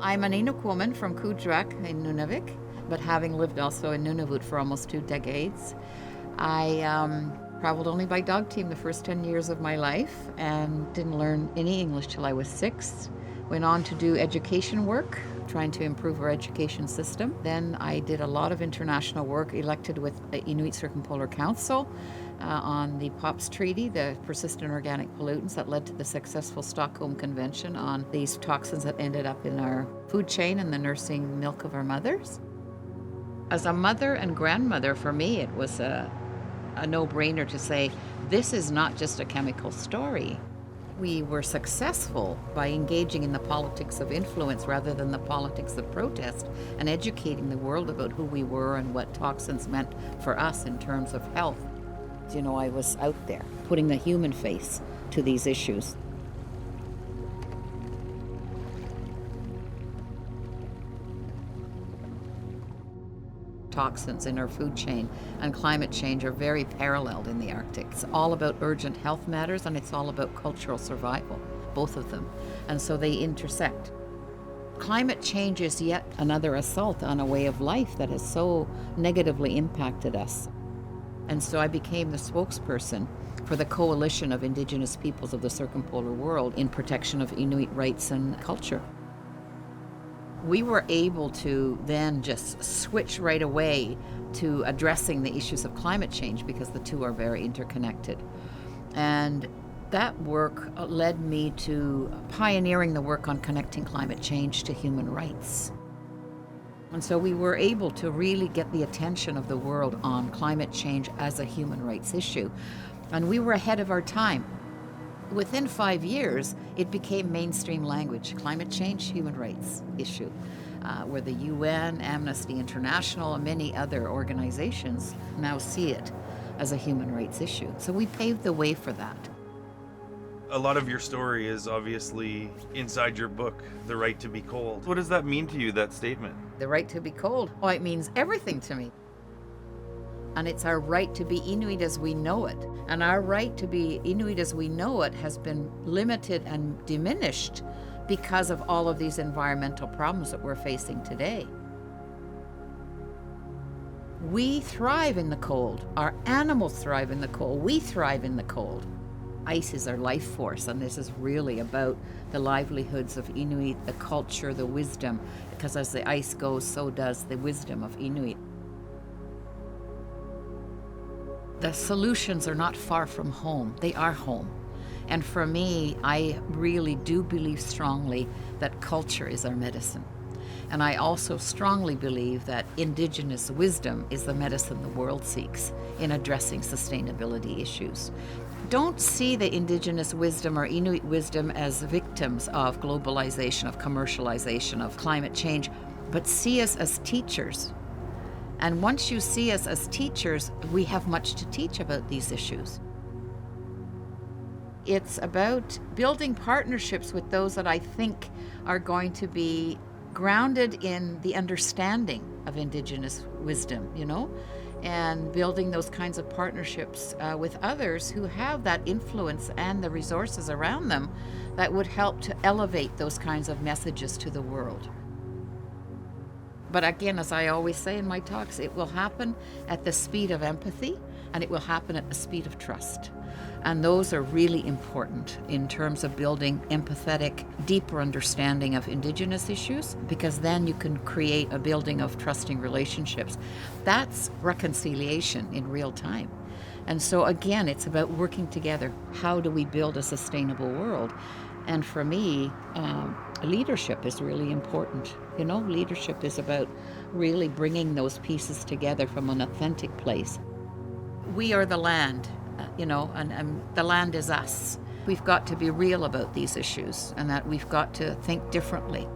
I'm an Inuk woman from Kudrak in Nunavik, but having lived also in Nunavut for almost 2 decades, I traveled only by dog team the first 10 years of my life and didn't learn any English till I was 6. Went on to do education work, trying to improve our education system. Then I did a lot of international work, elected with the Inuit Circumpolar Council on the POPs Treaty, the persistent organic pollutants that led to the successful Stockholm Convention on these toxins that ended up in our food chain and the nursing milk of our mothers. As a mother and grandmother, for me, it was a no-brainer to say, this is not just a chemical story. We were successful by engaging in the politics of influence rather than the politics of protest and educating the world about who we were and what toxins meant for us in terms of health. You know, I was out there putting the human face to these issues. Toxins in our food chain and climate change are very paralleled in the Arctic. It's all about urgent health matters and it's all about cultural survival, both of them. And so they intersect. Climate change is yet another assault on a way of life that has so negatively impacted us. And so I became the spokesperson for the Coalition of Indigenous Peoples of the Circumpolar World in protection of Inuit rights and culture. We were able to then just switch right away to addressing the issues of climate change because the two are very interconnected. And that work led me to pioneering the work on connecting climate change to human rights. And so we were able to really get the attention of the world on climate change as a human rights issue. And we were ahead of our time. Within 5 years, it became mainstream language. Climate change, human rights issue, where the UN, Amnesty International, and many other organizations now see it as a human rights issue. So we paved the way for that. A lot of your story is obviously inside your book, The Right to Be Cold. What does that mean to you, that statement? The right to be cold. Oh, it means everything to me. And it's our right to be Inuit as we know it. And our right to be Inuit as we know it has been limited and diminished because of all of these environmental problems that we're facing today. We thrive in the cold. Our animals thrive in the cold. We thrive in the cold. Ice is our life force, and this is really about the livelihoods of Inuit, the culture, the wisdom, because as the ice goes, so does the wisdom of Inuit. The solutions are not far from home, they are home. And for me, I really do believe strongly that culture is our medicine. And I also strongly believe that Indigenous wisdom is the medicine the world seeks in addressing sustainability issues. Don't see the Indigenous wisdom or Inuit wisdom as victims of globalization, of commercialization, of climate change, but see us as teachers. And once you see us as teachers, we have much to teach about these issues. It's about building partnerships with those that I think are going to be grounded in the understanding of Indigenous wisdom, and building those kinds of partnerships with others who have that influence and the resources around them that would help to elevate those kinds of messages to the world. But again, as I always say in my talks, it will happen at the speed of empathy and it will happen at the speed of trust. And those are really important in terms of building empathetic, deeper understanding of Indigenous issues, because then you can create a building of trusting relationships. That's reconciliation in real time. And so again, it's about working together. How do we build a sustainable world? And for me, leadership is really important. Leadership is about really bringing those pieces together from an authentic place. We are the land. And the land is us. We've got to be real about these issues and that we've got to think differently.